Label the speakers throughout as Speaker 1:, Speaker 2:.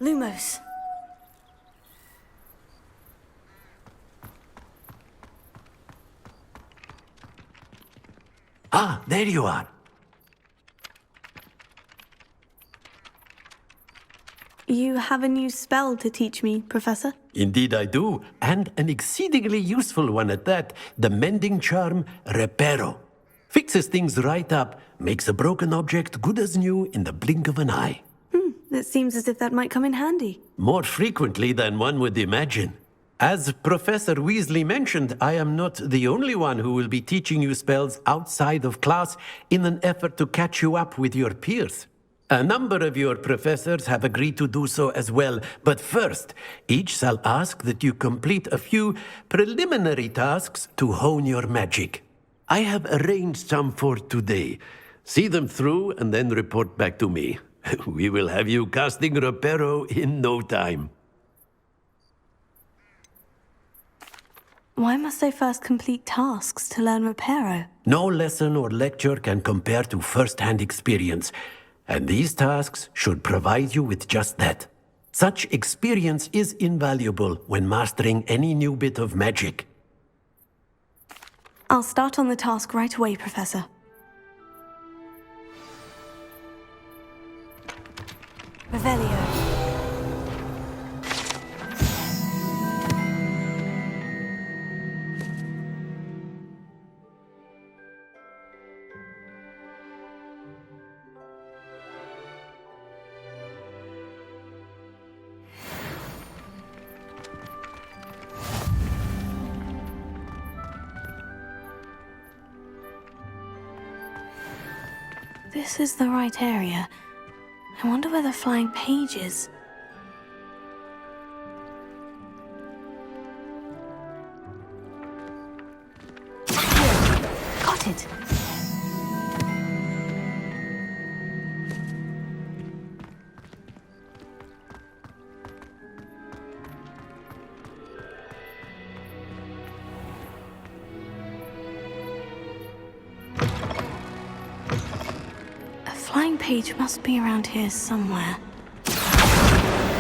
Speaker 1: Lumos.
Speaker 2: Ah, there you are.
Speaker 1: You have a new spell to teach me, Professor?
Speaker 2: Indeed I do, and an exceedingly useful one at that. The mending charm, Reparo. Fixes things right up, makes a broken object good as new in the blink of an eye.
Speaker 1: It seems as if that might come in handy.
Speaker 2: More frequently than one would imagine. As Professor Weasley mentioned, I am not the only one who will be teaching you spells outside of class in an effort to catch you up with your peers. A number of your professors have agreed to do so as well, but first, each shall ask that you complete a few preliminary tasks to hone your magic. I have arranged some for today. See them through and then report back to me. We will have you casting Reparo in no time.
Speaker 1: Why must I first complete tasks to learn Reparo?
Speaker 2: No lesson or lecture can compare to first-hand experience, and these tasks should provide you with just that. Such experience is invaluable when mastering any new bit of magic.
Speaker 1: I'll start on the task right away, Professor. Revelio. This is the right area. I wonder where the flying page is. Here. Got it. Flying page must be around here somewhere.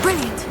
Speaker 1: Brilliant!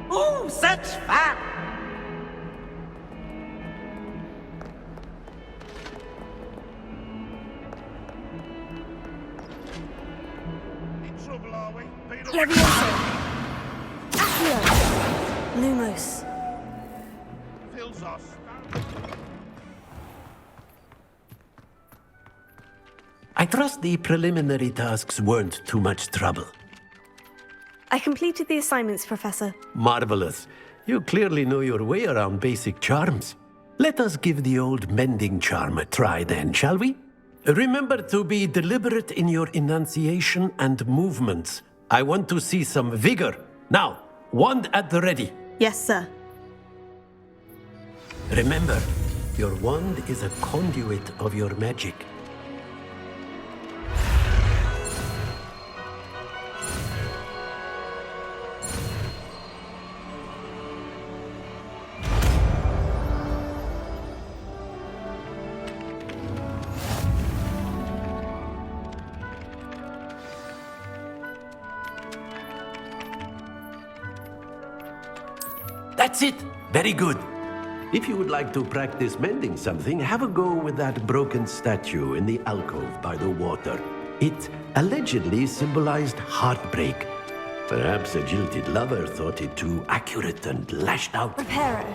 Speaker 3: Oh, such fun! In trouble, are we?
Speaker 1: Levioso! Accio! Lumos.
Speaker 3: Fills us.
Speaker 2: I trust the preliminary tasks weren't too much trouble.
Speaker 1: I completed the assignments, Professor.
Speaker 2: Marvelous. You clearly know your way around basic charms. Let us give the old mending charm a try then, shall we? Remember to be deliberate in your enunciation and movements. I want to see some vigor. Now, wand at the ready.
Speaker 1: Yes, sir.
Speaker 2: Remember, your wand is a conduit of your magic. That's it! Very good. If you would like to practice mending something, have a go with that broken statue in the alcove by the water. It allegedly symbolized heartbreak. Perhaps a jilted lover thought it too accurate and lashed out.
Speaker 1: Reparo.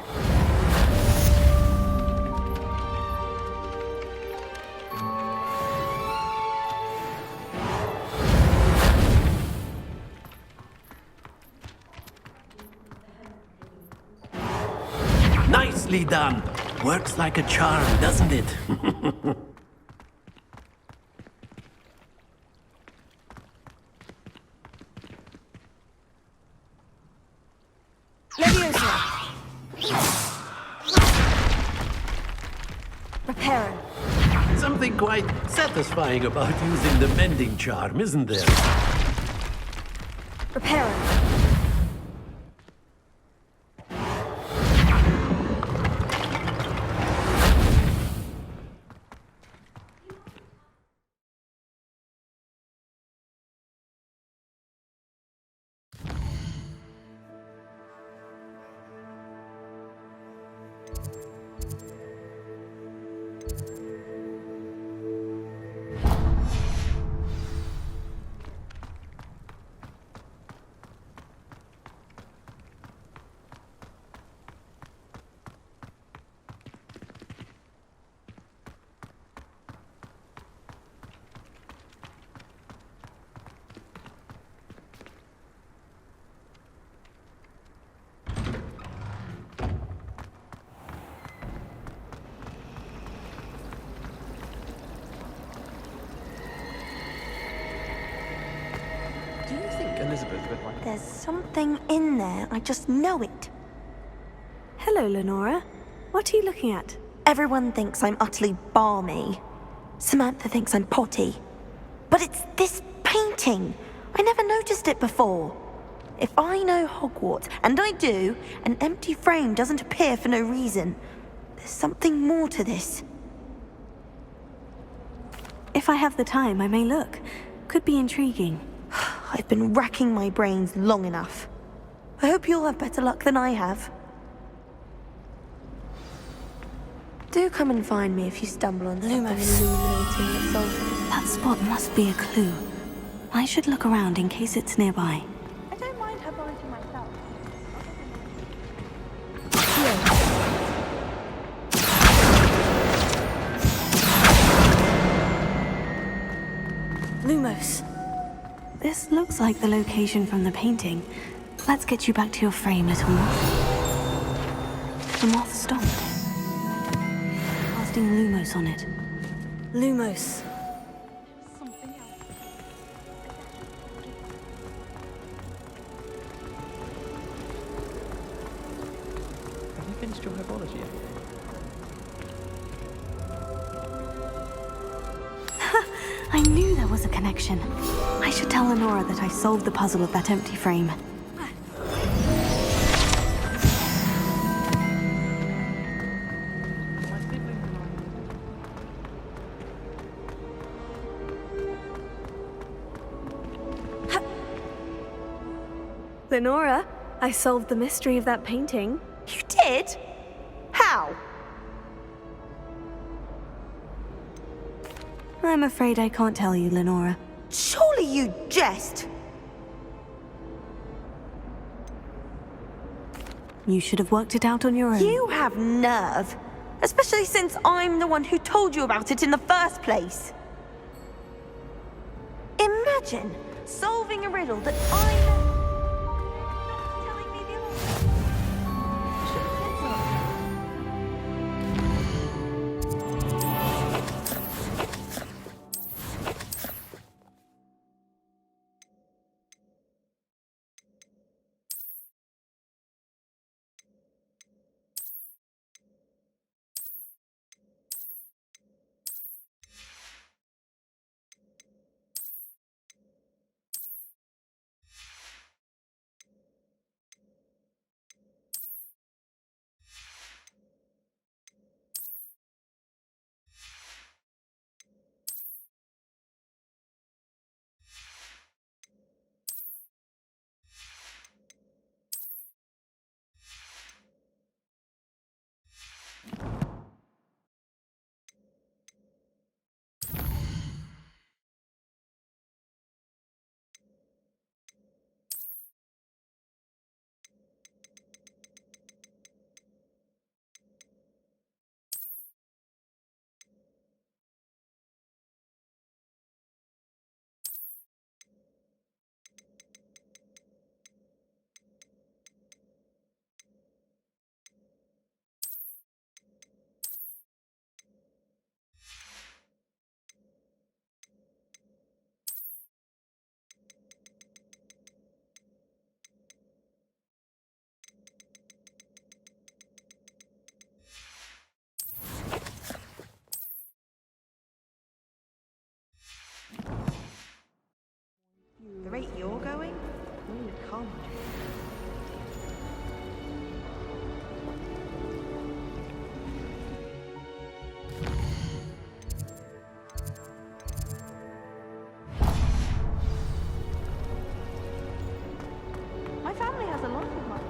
Speaker 2: Nicely done. Works like a charm, doesn't it? something quite satisfying about using the mending charm, isn't there?
Speaker 1: Repairer.
Speaker 4: Do you think Elizabeth would like...
Speaker 5: There's something in there, I just know it.
Speaker 1: Hello, Lenora. What are you looking at?
Speaker 5: Everyone thinks I'm utterly balmy. Samantha thinks I'm potty. But it's this painting. I never noticed it before. If I know Hogwarts, and I do, an empty frame doesn't appear for no reason. There's something more to this.
Speaker 1: If I have the time, I may look. Could be intriguing.
Speaker 5: I've been racking my brains long enough. I hope you'll have better luck than I have. Do come and find me if you stumble on something illuminating that solves it.
Speaker 1: That spot must be a clue. I should look around in case it's nearby.
Speaker 5: I don't mind her biting myself.
Speaker 1: Lumos. This looks like the location from the painting. Let's get you back to your frame, little moth. The moth stopped. Casting Lumos on it. Lumos.
Speaker 4: Have you finished your herbology yet?
Speaker 1: I knew there was a connection. I should tell Lenora that I solved the puzzle of that empty frame. Lenora, I solved the mystery of that painting.
Speaker 5: You did? How?
Speaker 1: I'm afraid I can't tell you, Lenora.
Speaker 5: Surely you jest.
Speaker 1: You should have worked it out on your own.
Speaker 5: You have nerve. Especially since I'm the one who told you about it in the first place. Imagine solving a riddle that I'm telling me the answer.
Speaker 4: Calm.
Speaker 5: My family has a lot of money.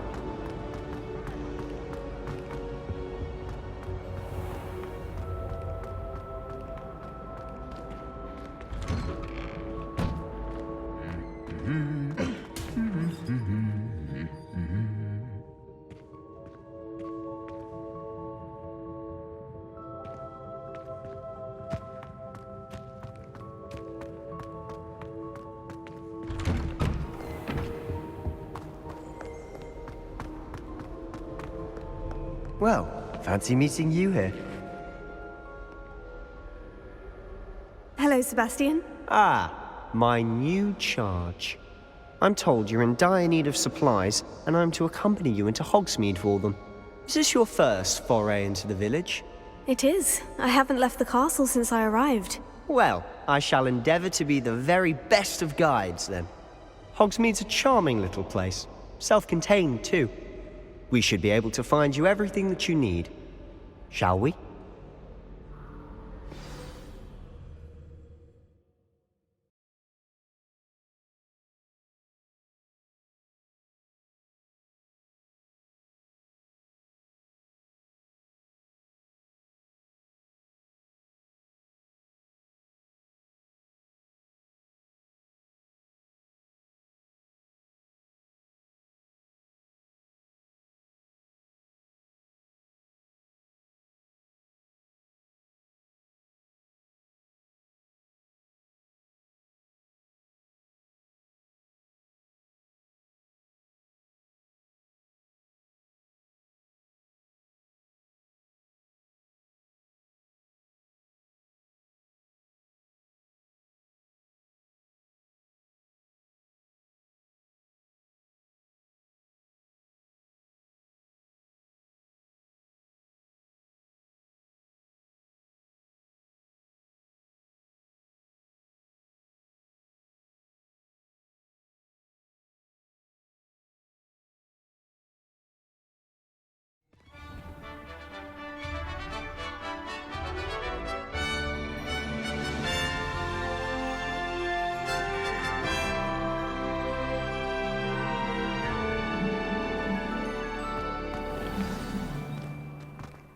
Speaker 6: Well, fancy meeting you here.
Speaker 1: Hello, Sebastian.
Speaker 6: Ah, my new charge. I'm told you're in dire need of supplies, and I'm to accompany you into Hogsmeade for them. Is this your first foray into the village?
Speaker 1: It is. I haven't left the castle since I arrived.
Speaker 6: Well, I shall endeavour to be the very best of guides, then. Hogsmeade's a charming little place. Self-contained, too. We should be able to find you everything that you need. Shall we?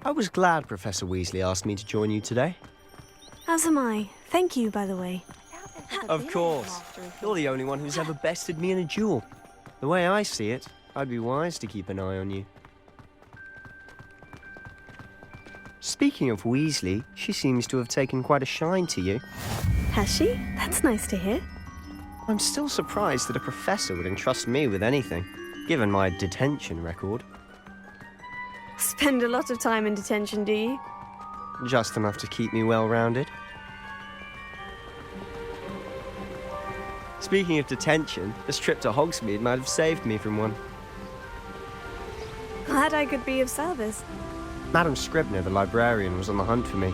Speaker 6: I was glad Professor Weasley asked me to join you today.
Speaker 1: As am I. Thank you, by the way.
Speaker 6: Of course. You're the only one who's ever bested me in a duel. The way I see it, I'd be wise to keep an eye on you. Speaking of Weasley, she seems to have taken quite a shine to you.
Speaker 1: Has she? That's nice to hear.
Speaker 6: I'm still surprised that a professor would entrust me with anything, given my detention record.
Speaker 1: Spend a lot of time in detention, do you?
Speaker 6: Just enough to keep me well-rounded. Speaking of detention, this trip to Hogsmeade might have saved me from one.
Speaker 1: Glad I could be of service.
Speaker 6: Madam Scribner, the librarian, was on the hunt for me,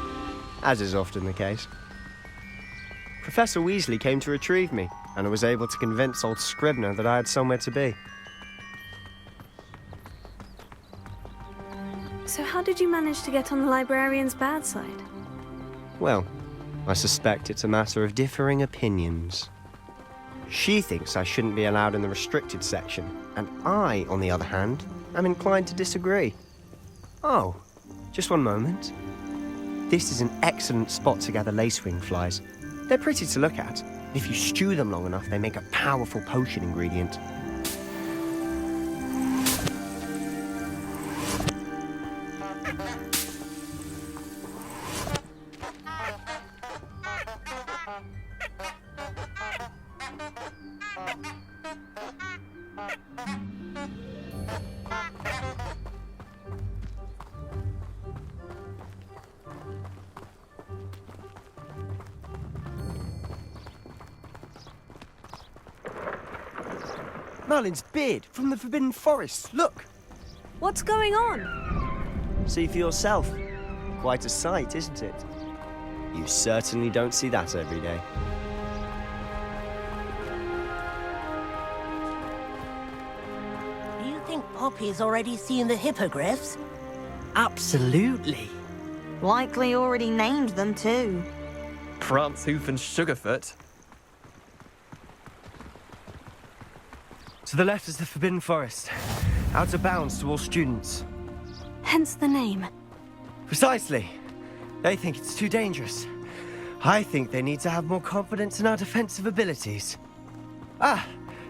Speaker 6: as is often the case. Professor Weasley came to retrieve me, and I was able to convince old Scribner that I had somewhere to be.
Speaker 1: So how did you manage to get on the librarian's bad side?
Speaker 6: Well, I suspect it's a matter of differing opinions. She thinks I shouldn't be allowed in the restricted section, and I, on the other hand, am inclined to disagree. Oh, just one moment. This is an excellent spot to gather lacewing flies. They're pretty to look at. If you stew them long enough, they make a powerful potion ingredient. Merlin's beard from the Forbidden Forest. Look!
Speaker 1: What's going on?
Speaker 6: See for yourself. Quite a sight, isn't it? You certainly don't see that every day.
Speaker 7: think Poppy's already seen the hippogriffs?
Speaker 8: Absolutely.
Speaker 5: Likely already named them too.
Speaker 4: Prance, Hoof, and Sugarfoot.
Speaker 6: To the left is the Forbidden Forest. Out of bounds to all students.
Speaker 1: Hence the name.
Speaker 6: Precisely. They think it's too dangerous. I think they need to have more confidence in our defensive abilities. Ah,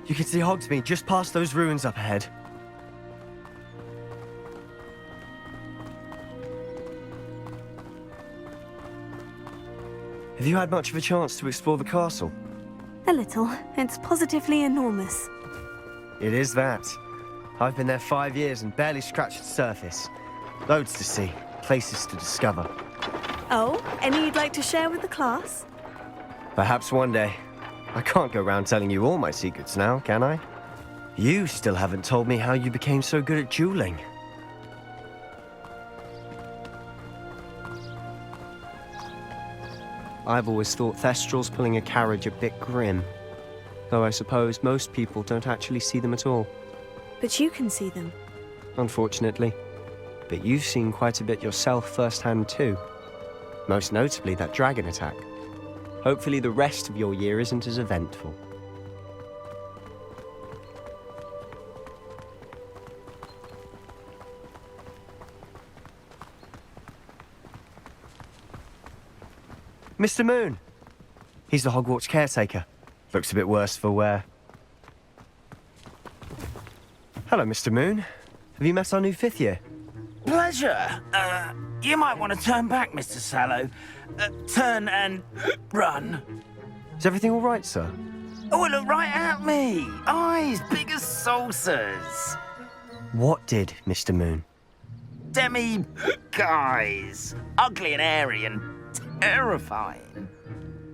Speaker 6: you can see Hogsmeade just past those ruins up ahead. Have you had much of a chance to explore the castle?
Speaker 1: A little. It's positively enormous.
Speaker 6: It is that. I've been there 5 years and barely scratched the surface. Loads to see, places to discover.
Speaker 1: Oh, any you'd like to share with the class?
Speaker 6: Perhaps one day. I can't go around telling you all my secrets now, can I? You still haven't told me how you became so good at dueling. I've always thought Thestrals pulling a carriage a bit grim. Though I suppose most people don't actually see them at all.
Speaker 1: But you can see them.
Speaker 6: Unfortunately. But you've seen quite a bit yourself firsthand too. Most notably that dragon attack. Hopefully the rest of your year isn't as eventful. Mr. Moon! He's the Hogwarts caretaker. Looks a bit worse for wear. Hello, Mr. Moon. Have you met our new 5th year?
Speaker 9: Pleasure. You might want to turn back, Mr. Sallow. Turn and run.
Speaker 6: Is everything all right, sir?
Speaker 9: Oh, look right at me. Eyes big as saucers.
Speaker 6: What did, Mr. Moon?
Speaker 9: Demi guys. Ugly and airy and terrifying.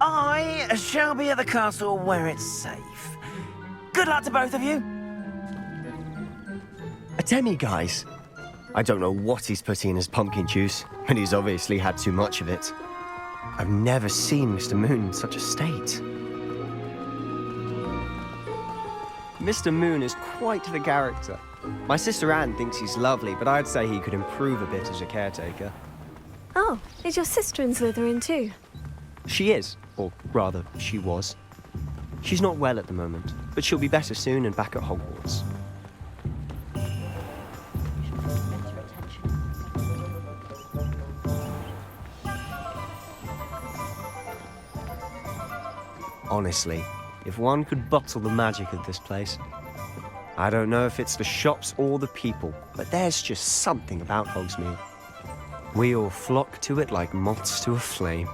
Speaker 9: I shall be at the castle where it's safe. Good luck to both of you.
Speaker 6: A demi-guise? I don't know what he's putting in his pumpkin juice, but he's obviously had too much of it. I've never seen Mr. Moon in such a state. Mr. Moon is quite the character. My sister Anne thinks he's lovely, but I'd say he could improve a bit as a caretaker.
Speaker 1: Oh, is your sister in Slytherin too?
Speaker 6: She is, or rather, she was. She's not well at the moment, but she'll be better soon and back at Hogwarts. Honestly, if one could bottle the magic of this place. I don't know if it's the shops or the people, but there's just something about Hogsmeade. We all flock to it like moths to a flame.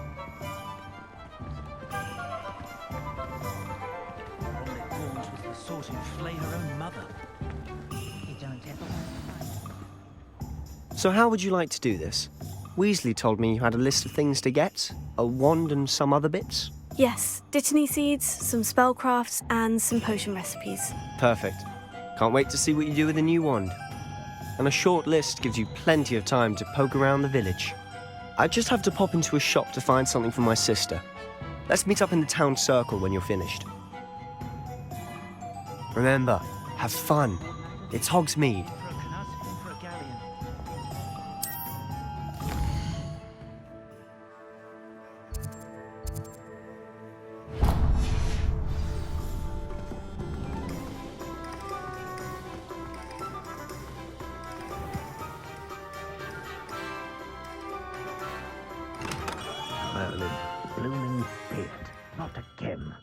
Speaker 6: So how would you like to do this? Weasley told me you had a list of things to get, a wand and some other bits.
Speaker 1: Yes, Dittany seeds, some spellcrafts, and some potion recipes.
Speaker 6: Perfect. Can't wait to see what you do with the new wand. And a short list gives you plenty of time to poke around the village. I just have to pop into a shop to find something for my sister. Let's meet up in the town circle when you're finished. Remember, have fun. It's Hogsmeade.
Speaker 3: Merlin, blooming beard, not again.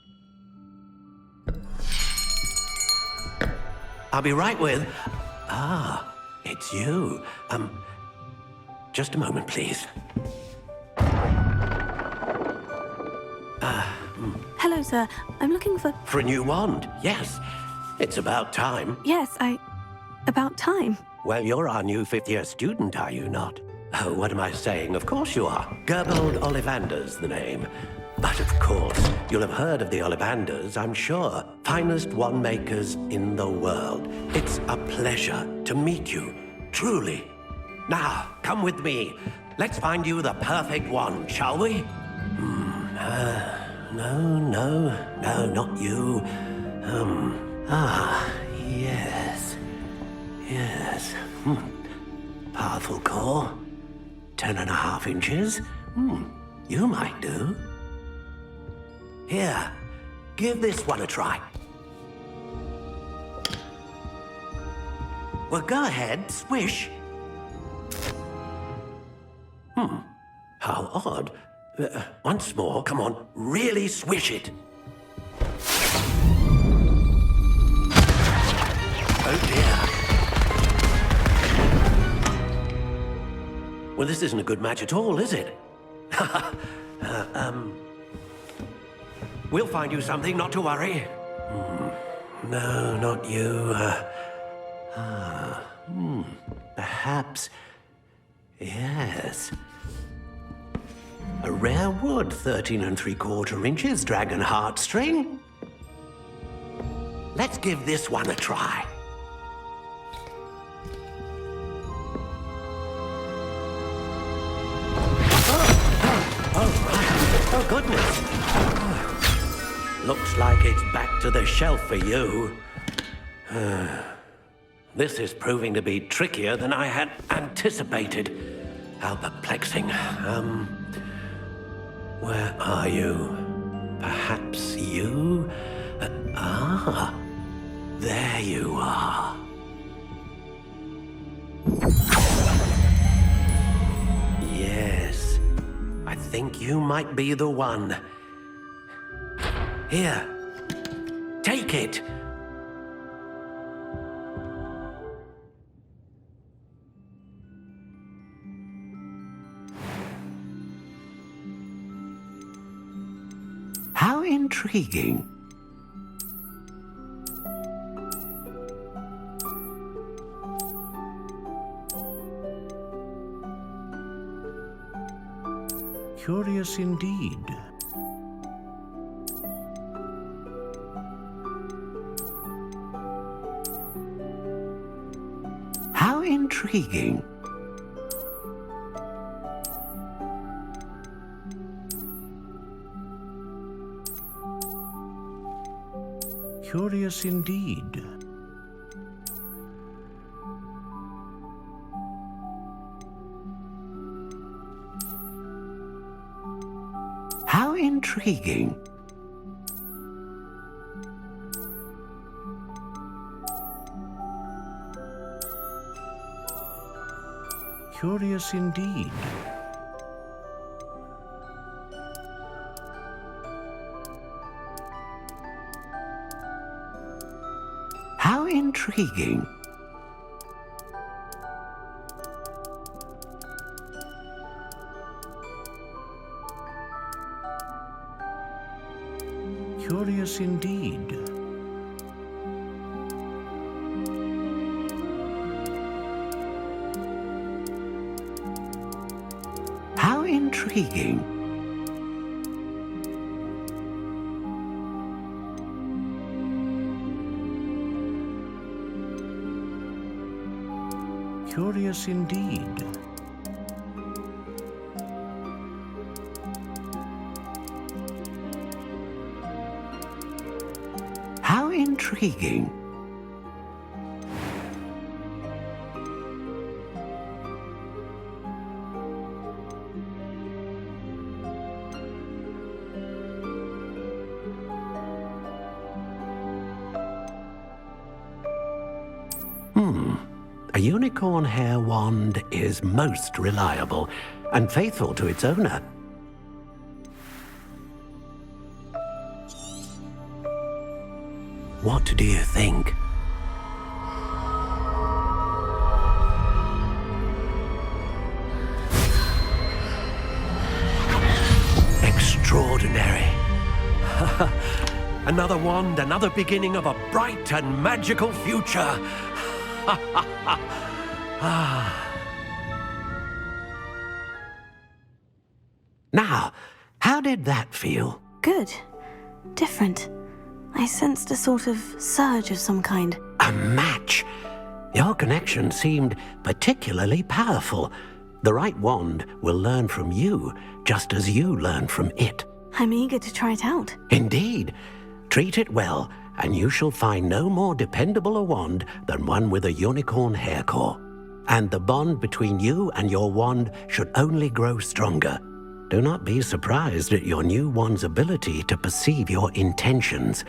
Speaker 2: I'll be right with... Ah, it's you. Just a moment, please.
Speaker 1: Hello, sir. I'm looking for...
Speaker 2: For a new wand, yes. It's about time.
Speaker 1: Yes, about time.
Speaker 2: Well, you're our new 5th-year student, are you not? Oh, what am I saying? Of course you are. Gerbold Ollivander's the name. But of course, you'll have heard of the Ollivanders, I'm sure. Finest wand makers in the world. It's a pleasure to meet you, truly. Now, come with me. Let's find you the perfect wand, shall we? No, not you. Yes. Yes. Powerful core. 10.5 inches. You might do. Here, give this one a try. Well, go ahead, swish. How odd. Once more, come on, really swish it. Oh dear. Well, this isn't a good match at all, is it? We'll find you something, not to worry. No, not you. Perhaps. Yes. A rare wood, 13 3/4 inches, dragon heartstring. Let's give this one a try. Oh, goodness. Looks like it's back to the shelf for you. This is proving to be trickier than I had anticipated. How perplexing. Where are you? Perhaps you? There you are. Yes, I think you might be the one. Here, take it. How intriguing.
Speaker 3: Curious indeed.
Speaker 2: How intriguing.
Speaker 3: Curious indeed.
Speaker 2: How intriguing.
Speaker 3: Curious indeed.
Speaker 2: How intriguing.
Speaker 3: Curious indeed.
Speaker 2: How intriguing.
Speaker 3: Curious indeed.
Speaker 2: How intriguing. A unicorn hair wand is most reliable and faithful to its owner. What do you think? Extraordinary. Another wand, another beginning of a bright and magical future. Now, how did that feel?
Speaker 1: Good. Different. I sensed a sort of surge of some kind.
Speaker 2: A match. Your connection seemed particularly powerful. The right wand will learn from you, just as you learn from it.
Speaker 1: I'm eager to try it out.
Speaker 2: Indeed. Treat it well, and you shall find no more dependable a wand than one with a unicorn hair core. And the bond between you and your wand should only grow stronger. Do not be surprised at your new wand's ability to perceive your intentions,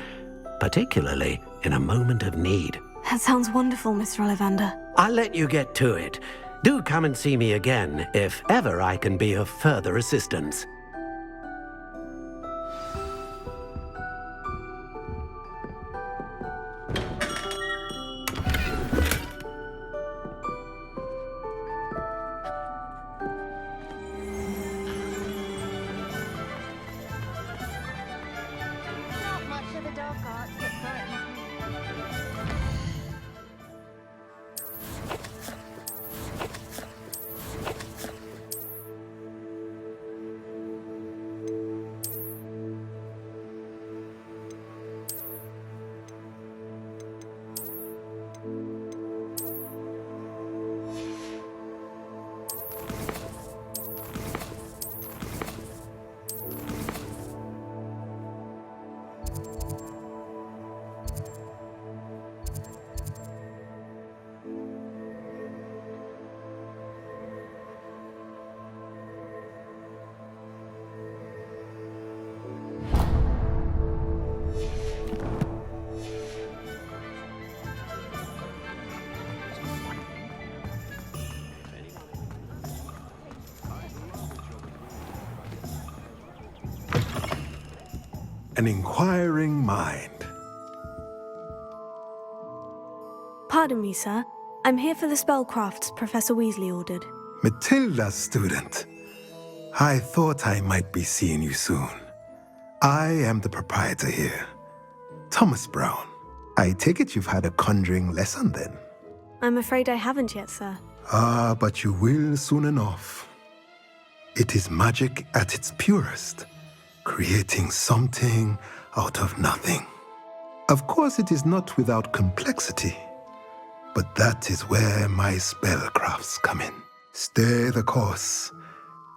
Speaker 2: particularly in a moment of need.
Speaker 1: That sounds wonderful, Mr. Ollivander.
Speaker 2: I'll let you get to it. Do come and see me again if ever I can be of further assistance.
Speaker 5: Not much of the dark arts that frightens me.
Speaker 10: An inquiring mind.
Speaker 1: Pardon me, sir. I'm here for the spellcrafts Professor Weasley ordered.
Speaker 10: Matilda's student. I thought I might be seeing you soon. I am the proprietor here, Thomas Brown. I take it you've had a conjuring lesson then?
Speaker 1: I'm afraid I haven't yet, sir.
Speaker 10: Ah, but you will soon enough. It is magic at its purest, creating something out of nothing. Of course, it is not without complexity, but that is where my spellcrafts come in. Stay the course,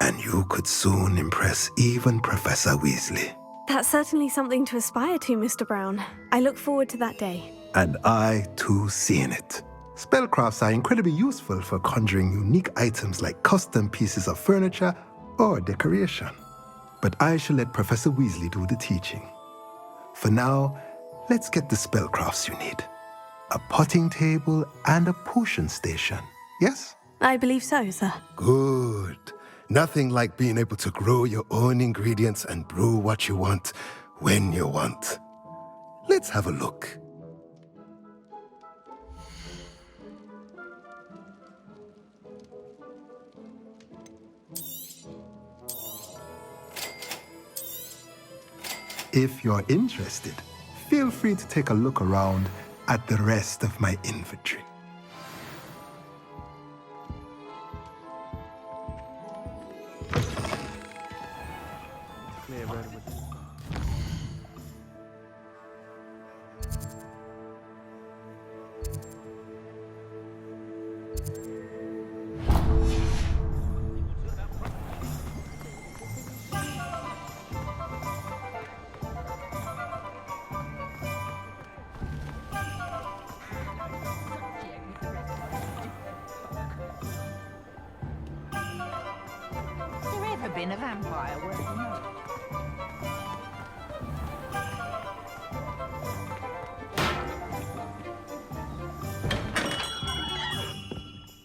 Speaker 10: and you could soon impress even Professor Weasley.
Speaker 1: That's certainly something to aspire to, Mr. Brown. I look forward to that day.
Speaker 10: And I, too, seeing it. Spellcrafts are incredibly useful for conjuring unique items like custom pieces of furniture or decoration. But I shall let Professor Weasley do the teaching. For now, let's get the spellcrafts you need. A potting table and a potion station, yes?
Speaker 1: I believe so, sir.
Speaker 10: Good. Nothing like being able to grow your own ingredients and brew what you want when you want. Let's have a look. If you're interested, feel free to take a look around at the rest of my inventory.
Speaker 11: There ever been a vampire worth a note?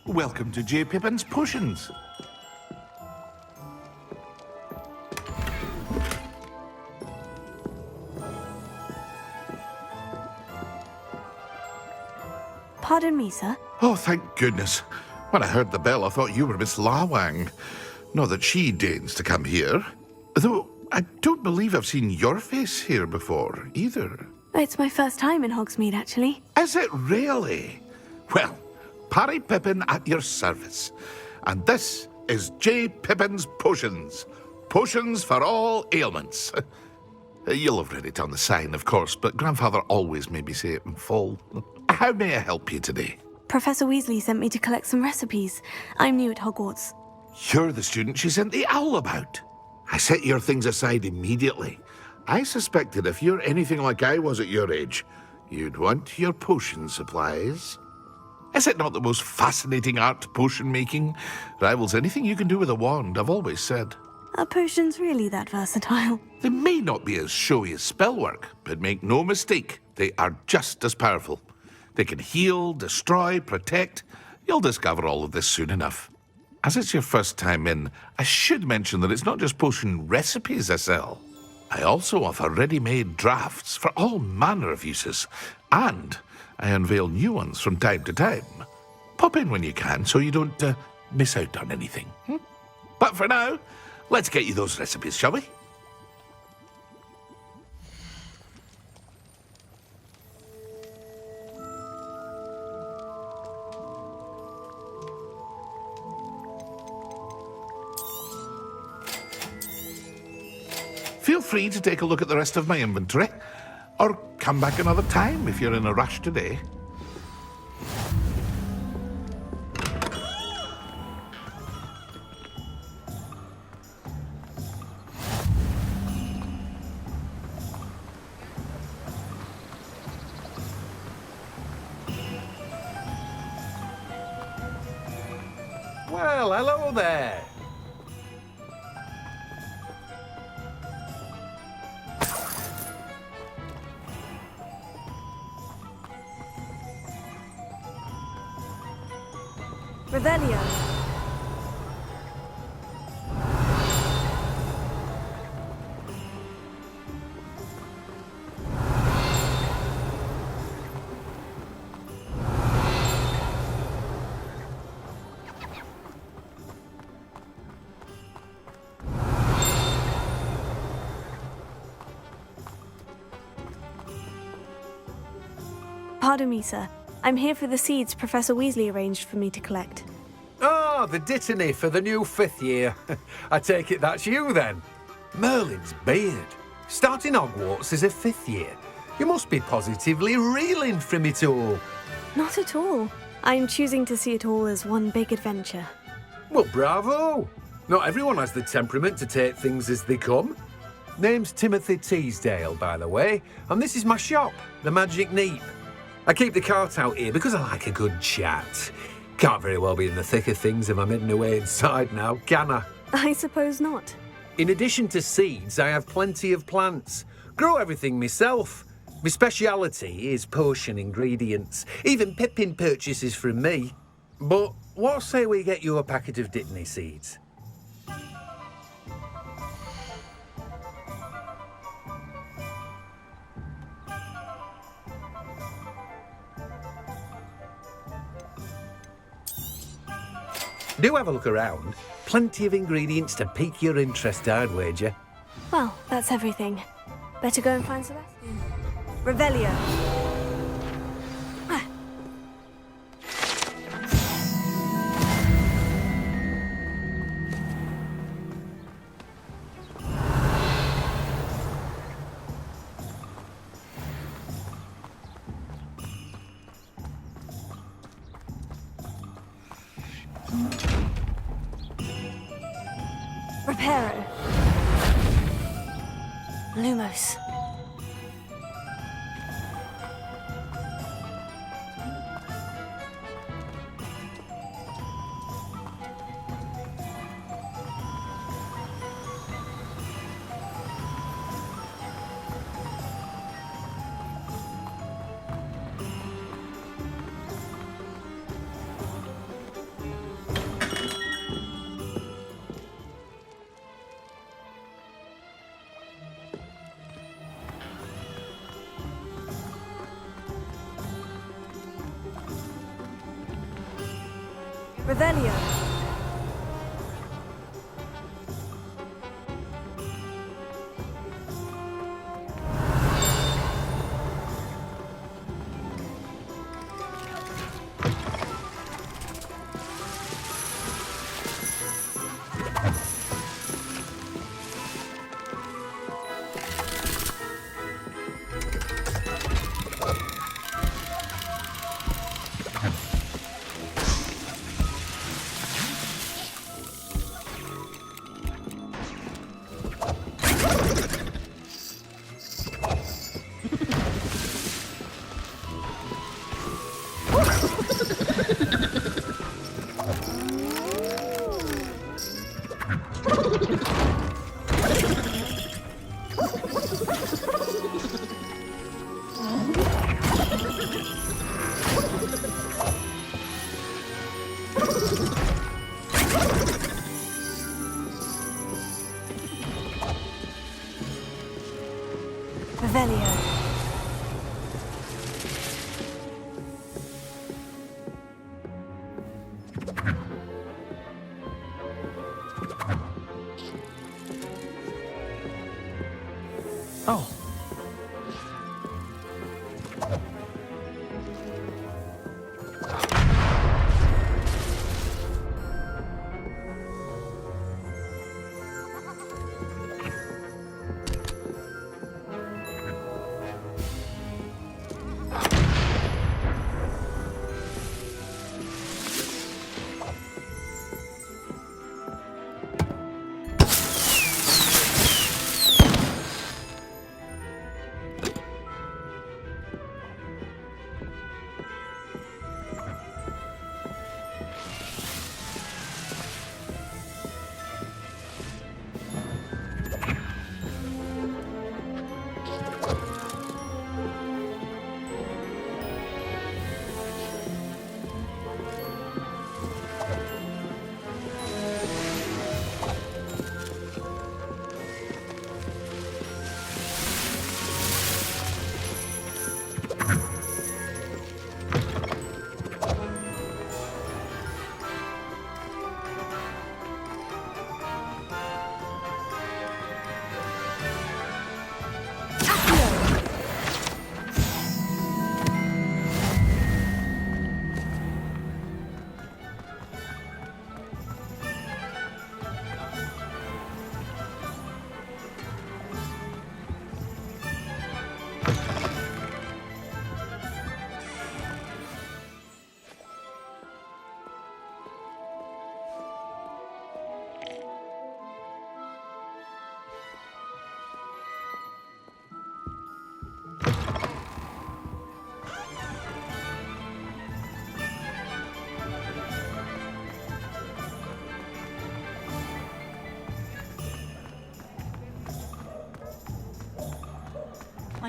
Speaker 12: Welcome to J. Pippin's Potions.
Speaker 1: Pardon me, sir.
Speaker 12: Oh, thank goodness. When I heard the bell, I thought you were Miss Lawang. Not that she deigns to come here. Though I don't believe I've seen your face here before, either.
Speaker 1: It's my first time in Hogsmeade, actually.
Speaker 12: Is it really? Well, Parry Pippin at your service. And this is J. Pippin's Potions. Potions for all ailments. You'll have read it on the sign, of course, but Grandfather always made me say it in full. How may I help you today?
Speaker 1: Professor Weasley sent me to collect some recipes. I'm new at Hogwarts.
Speaker 12: You're the student she sent the owl about. I set your things aside immediately, I suspected if you're anything like I was at your age, you'd want your potion supplies. Is it not the most fascinating art, potion making? Rivals anything you can do with a wand, I've always said.
Speaker 1: Are potions really that versatile?
Speaker 12: They may not be as showy as spellwork, but make no mistake, they are just as powerful. They can heal, destroy, protect. You'll discover all of this soon enough. As it's your first time in, I should mention that it's not just potion recipes I sell. I also offer ready-made drafts for all manner of uses, and I unveil new ones from time to time. Pop in when you can so you don't miss out on anything. But for now, let's get you those recipes, shall we? Feel free to take a look at the rest of my inventory, or come back another time if you're in a rush today.
Speaker 2: Well, hello there.
Speaker 1: Revelio. Pardon me, sir. I'm here for the seeds Professor Weasley arranged for me to collect.
Speaker 13: Ah, the dittany for the new 5th year. I take it that's you, then. Merlin's beard. Starting Hogwarts as a 5th year. You must be positively reeling from it all.
Speaker 1: Not at all. I'm choosing to see it all as one big adventure.
Speaker 13: Well, bravo. Not everyone has the temperament to take things as they come. Name's Timothy Teasdale, by the way, and this is my shop, the Magic Neep. I keep the cart out here because I like a good chat. Can't very well be in the thick of things if I'm hidden away inside now, can I?
Speaker 1: I suppose not.
Speaker 13: In addition to seeds, I have plenty of plants. Grow everything myself. My speciality is potion ingredients. Even Pippin purchases from me. But what say we get you a packet of dittany seeds? Do have a look around. Plenty of ingredients to pique your interest, I'd wager.
Speaker 1: Well, that's everything. Better go and find Sebastian. Revelio. Ah. Reparo. Lumos. Revelio.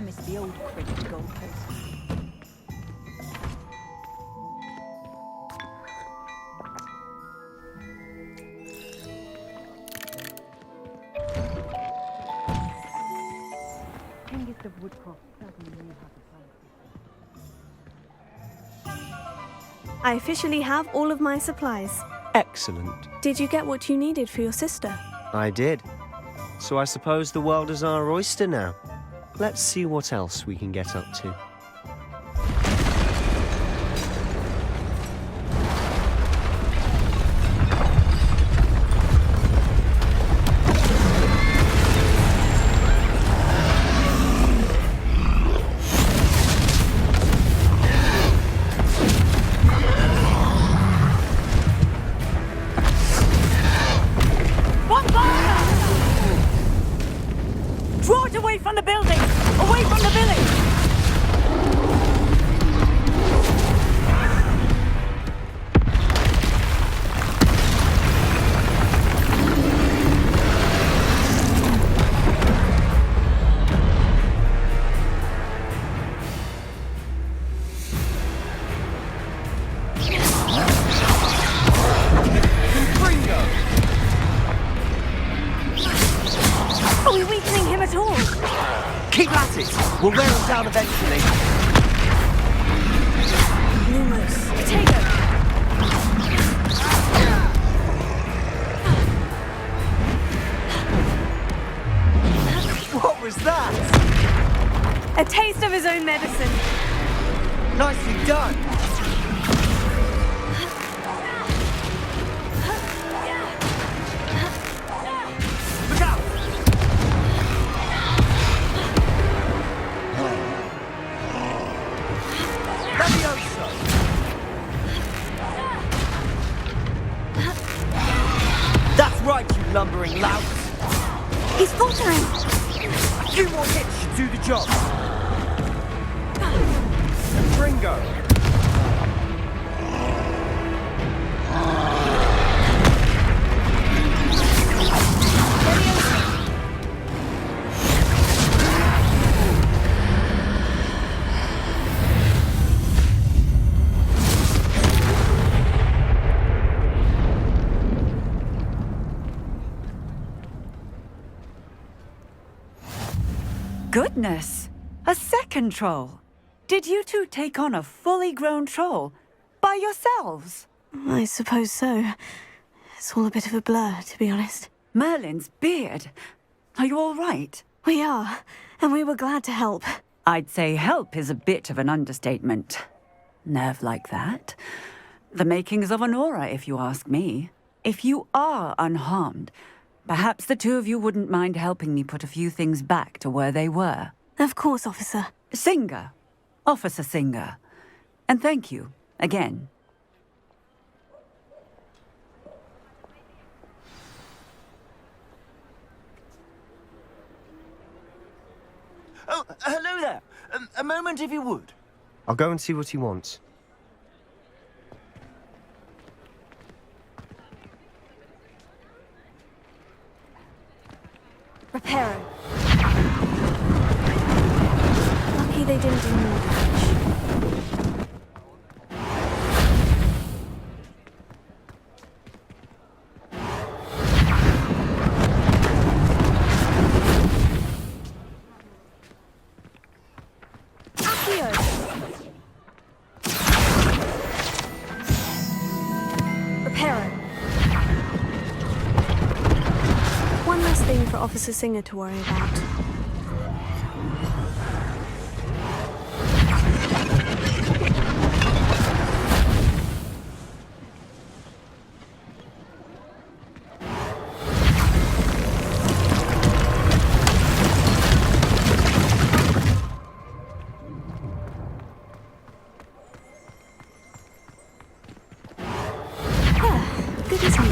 Speaker 11: I miss the old cricket goalpost. Hengist of Woodcroft certainly knew how to find.
Speaker 14: I officially have all of my supplies.
Speaker 6: Excellent.
Speaker 14: Did you get what you needed for your sister?
Speaker 6: I did. So I suppose the world is our oyster now. Let's see what else we can get up to.
Speaker 11: Draw it away from the building! Away from the village!
Speaker 14: Are we weakening him at all?
Speaker 8: Keep at it! We'll wear him down eventually.
Speaker 14: Lumos. Potato.
Speaker 8: What was that?
Speaker 14: A taste of his own medicine.
Speaker 8: Nicely done. Look out! Levioso! That's right, you lumbering lout.
Speaker 14: He's faltering.
Speaker 8: A few more hits should do the job. Ringo.
Speaker 11: Goodness! A second troll! Did you two take on a fully grown troll? By yourselves?
Speaker 1: I suppose so. It's all a bit of a blur, to be honest.
Speaker 11: Merlin's beard. Are you all right?
Speaker 1: We are, and we were glad to help.
Speaker 11: I'd say help is a bit of an understatement. Nerve like that. The makings of an aura, if you ask me. If you are unharmed, perhaps the two of you wouldn't mind helping me put a few things back to where they were.
Speaker 1: Of course, officer.
Speaker 11: Singer. Officer Singer. And thank you, again.
Speaker 9: Oh, hello there. A moment, if you would.
Speaker 6: I'll go and see what he wants.
Speaker 14: Reparo. Lucky they didn't do more damage. Accio. Reparo. One less thing for Officer Singer to worry about. Good as new.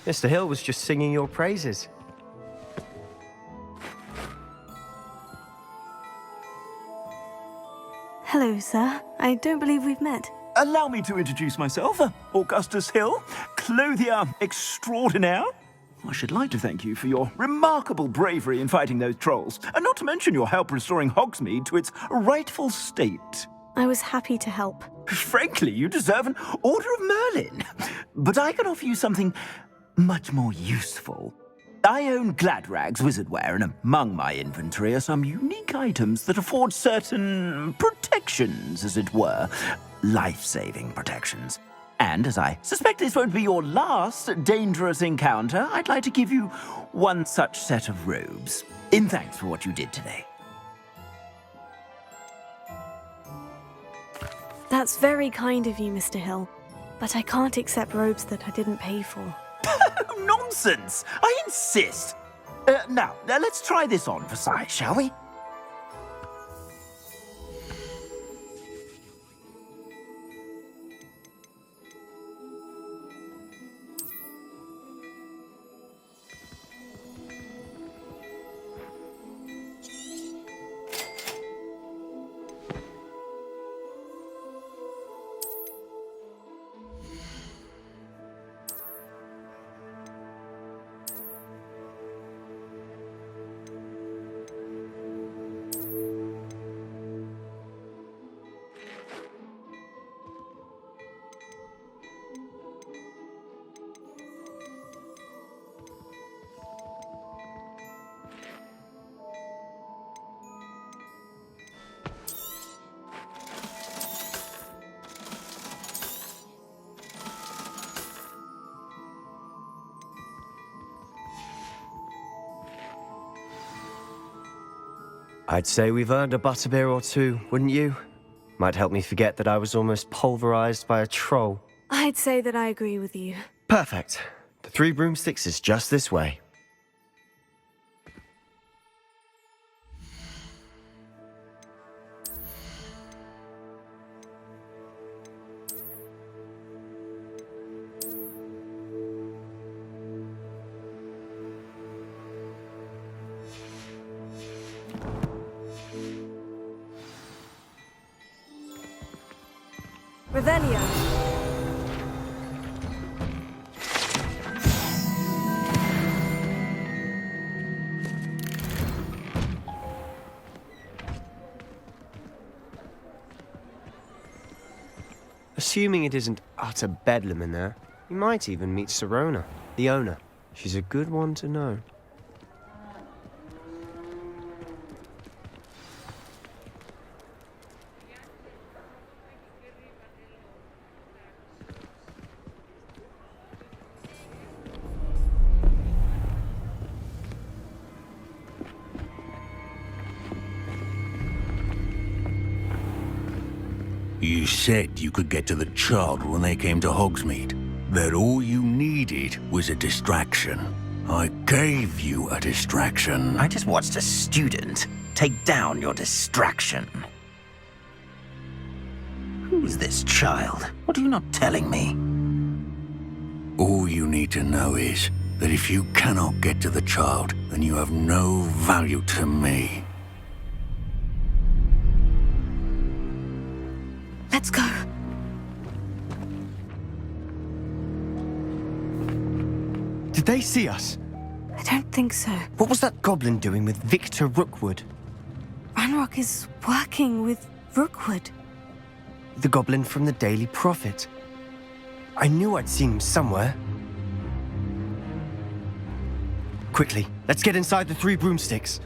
Speaker 6: Mr. Hill was just singing your praises.
Speaker 1: Hello, sir. I don't believe we've met.
Speaker 8: Allow me to introduce myself, Augustus Hill, clothier extraordinaire. I should like to thank you for your remarkable bravery in fighting those trolls, and not to mention your help restoring Hogsmeade to its rightful state.
Speaker 14: I was happy to help.
Speaker 8: Frankly, you deserve an Order of Merlin. But I can offer you something much more useful. I own Gladrag's wizardware, and among my inventory are some unique items that afford certain protections, as it were. Life-saving protections. And as I suspect this won't be your last dangerous encounter, I'd like to give you one such set of robes, in thanks for what you did today.
Speaker 14: That's very kind of you, Mr. Hill. But I can't accept robes that I didn't pay for.
Speaker 8: Nonsense! I insist! Now, let's try this on for size, shall we?
Speaker 6: I'd say we've earned a butterbeer or two, wouldn't you? Might help me forget that I was almost pulverized by a troll.
Speaker 14: I'd say that I agree with you.
Speaker 6: Perfect. The Three Broomsticks is just this way.
Speaker 14: Revelio.
Speaker 6: Assuming it isn't utter bedlam in there, you might even meet Sirona, the owner. She's a good one to know.
Speaker 15: You said you could get to the child when they came to Hogsmeade. That all you needed was a distraction. I gave you a distraction.
Speaker 9: I just watched a student take down your distraction. Who's this child? What are you not telling me?
Speaker 15: All you need to know is that if you cannot get to the child, then you have no value to me.
Speaker 1: Let's go.
Speaker 6: Did they see us?
Speaker 1: I don't think so.
Speaker 6: What was that goblin doing with Victor Rookwood?
Speaker 1: Ranrock is working with Rookwood.
Speaker 6: The goblin from the Daily Prophet. I knew I'd seen him somewhere. Quickly, let's get inside the Three Broomsticks.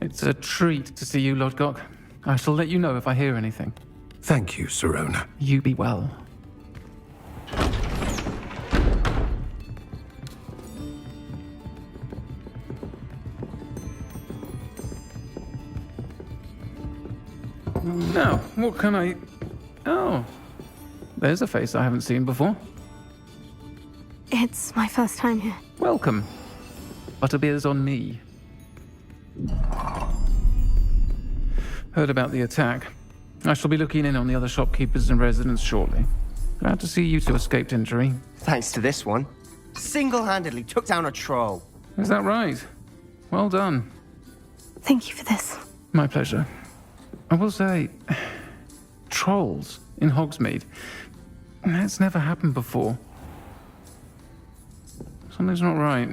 Speaker 16: It's a treat to see you, Lodgok. I shall let you know if I hear anything.
Speaker 13: Thank you, Sirona.
Speaker 16: You be well. Now, what can I... Oh, there's a face I haven't seen before.
Speaker 14: It's my first time here.
Speaker 16: Welcome. Butterbeer's on me. Heard about the attack. I shall be looking in on the other shopkeepers and residents shortly. Glad to see you two escaped injury.
Speaker 6: Thanks to this one. Single-handedly took down a troll.
Speaker 16: Is that right? Well done.
Speaker 14: Thank you for this.
Speaker 16: My pleasure. I will say, trolls in Hogsmeade. That's never happened before. Something's not right.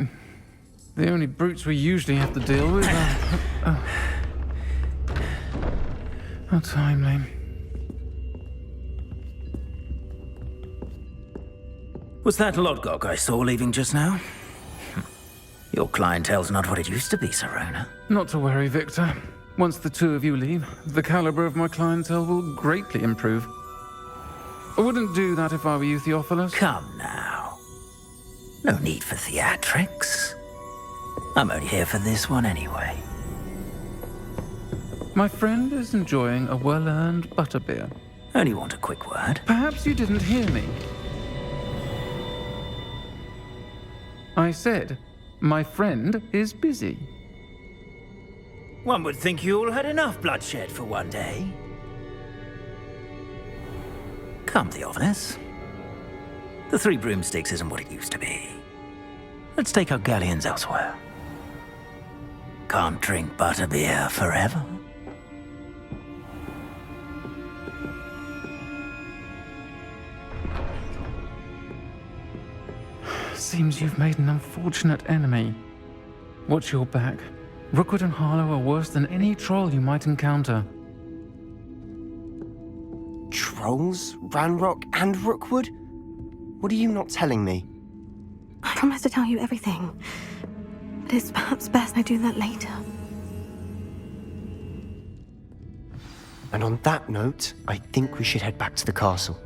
Speaker 16: The only brutes we usually have to deal with are... How timely.
Speaker 9: Was that Lodgok I saw leaving just now? Your clientele's not what it used to be, Serona.
Speaker 16: Not to worry, Victor. Once the two of you leave, the caliber of my clientele will greatly improve. I wouldn't do that if I were you, Theophilus.
Speaker 9: Come now. No need for theatrics. I'm only here for this one anyway.
Speaker 16: My friend is enjoying a well-earned butterbeer.
Speaker 9: Only want a quick word.
Speaker 16: Perhaps you didn't hear me. I said, my friend is busy.
Speaker 9: One would think you all had enough bloodshed for one day. Come, Theophilus. The Three Broomsticks isn't what it used to be. Let's take our galleons elsewhere. Can't drink butterbeer forever.
Speaker 16: Seems you've made an unfortunate enemy. Watch your back. Rookwood and Harlow are worse than any troll you might encounter.
Speaker 6: Trolls? Ranrock and Rookwood? What are you not telling me?
Speaker 1: I promised to tell you everything. But it's perhaps best I do that later.
Speaker 6: And on that note, I think we should head back to the castle.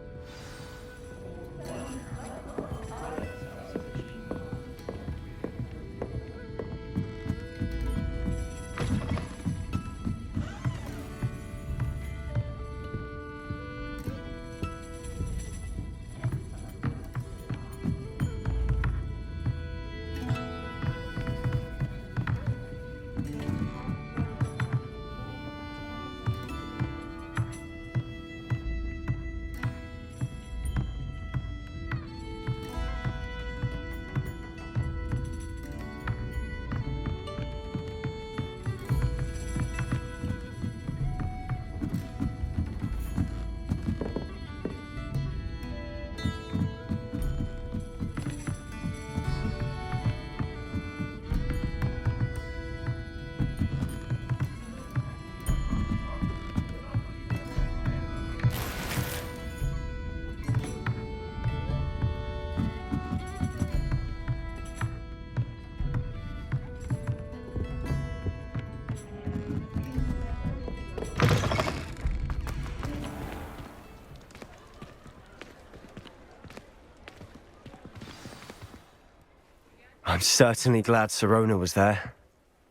Speaker 6: I'm certainly glad Serona was there.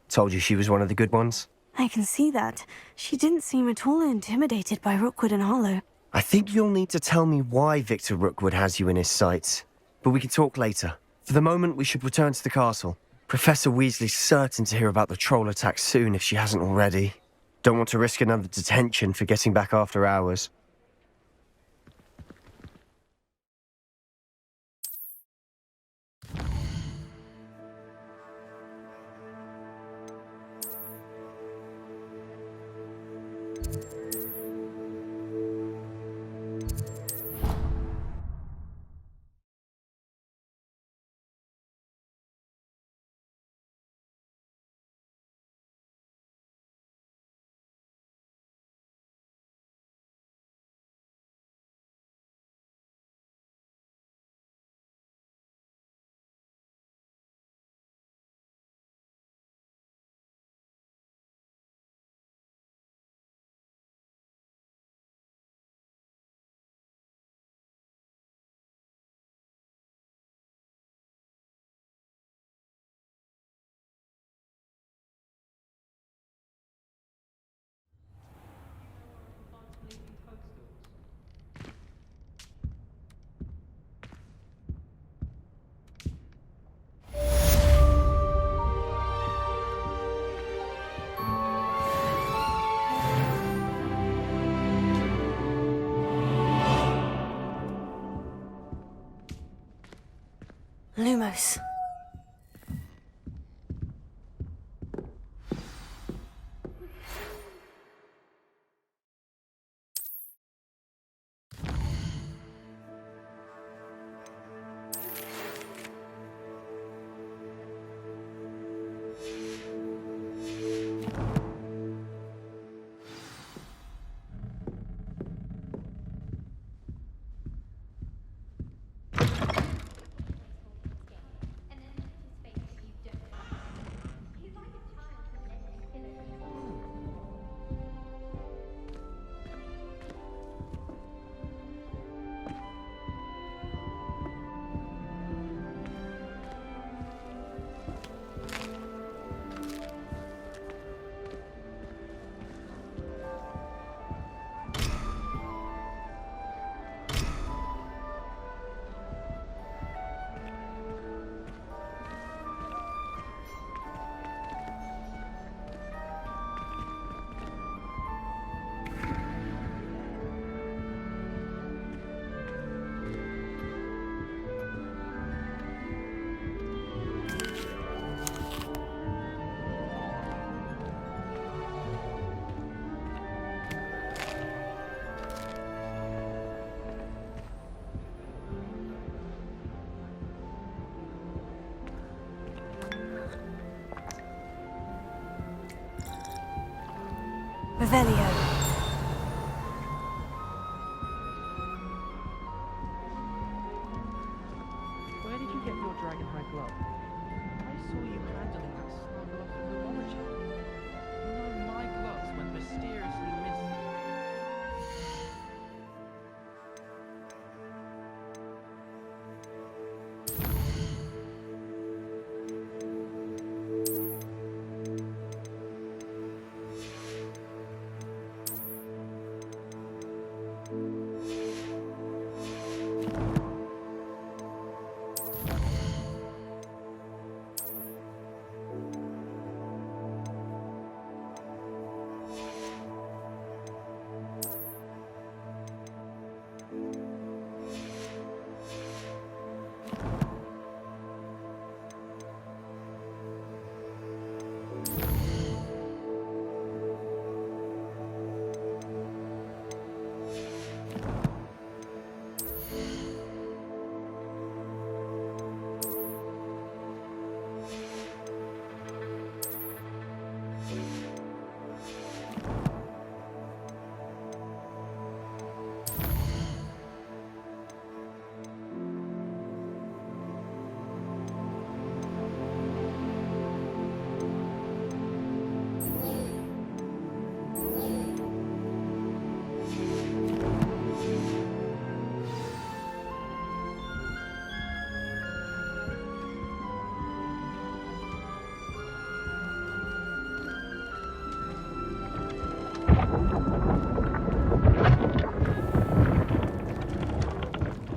Speaker 6: Told you she was one of the good ones.
Speaker 1: I can see that. She didn't seem at all intimidated by Rookwood and Harlow.
Speaker 6: I think you'll need to tell me why Victor Rookwood has you in his sights. But we can talk later. For the moment, we should return to the castle. Professor Weasley's certain to hear about the troll attack soon if she hasn't already. Don't want to risk another detention for getting back after hours.
Speaker 14: Lumos. Revelio.
Speaker 17: Where did you get your dragonhide glove? I saw you handling that small glove from the origin. You know my gloves went mysteriously missing.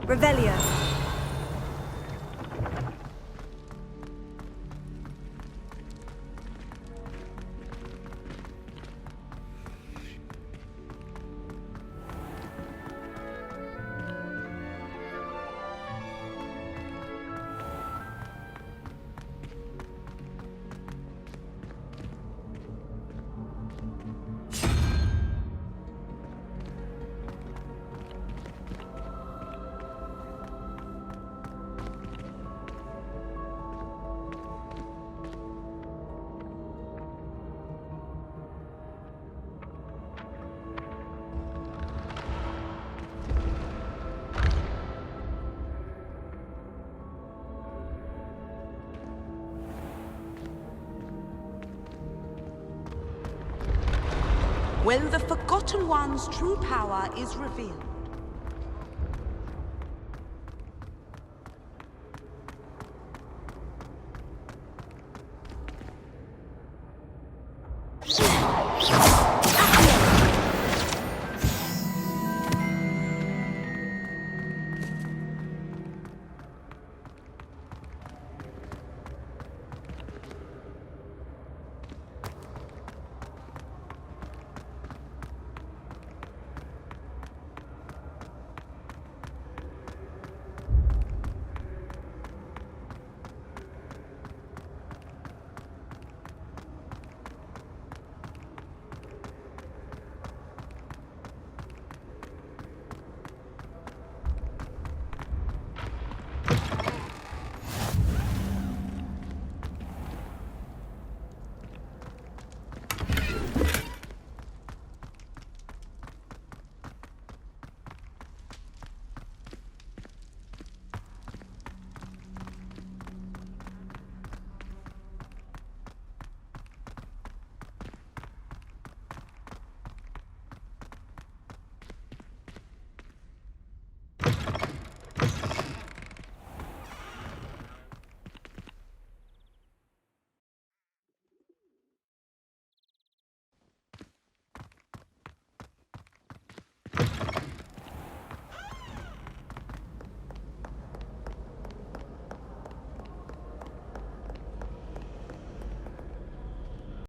Speaker 14: Revelio.
Speaker 18: When the Forgotten One's true power is revealed,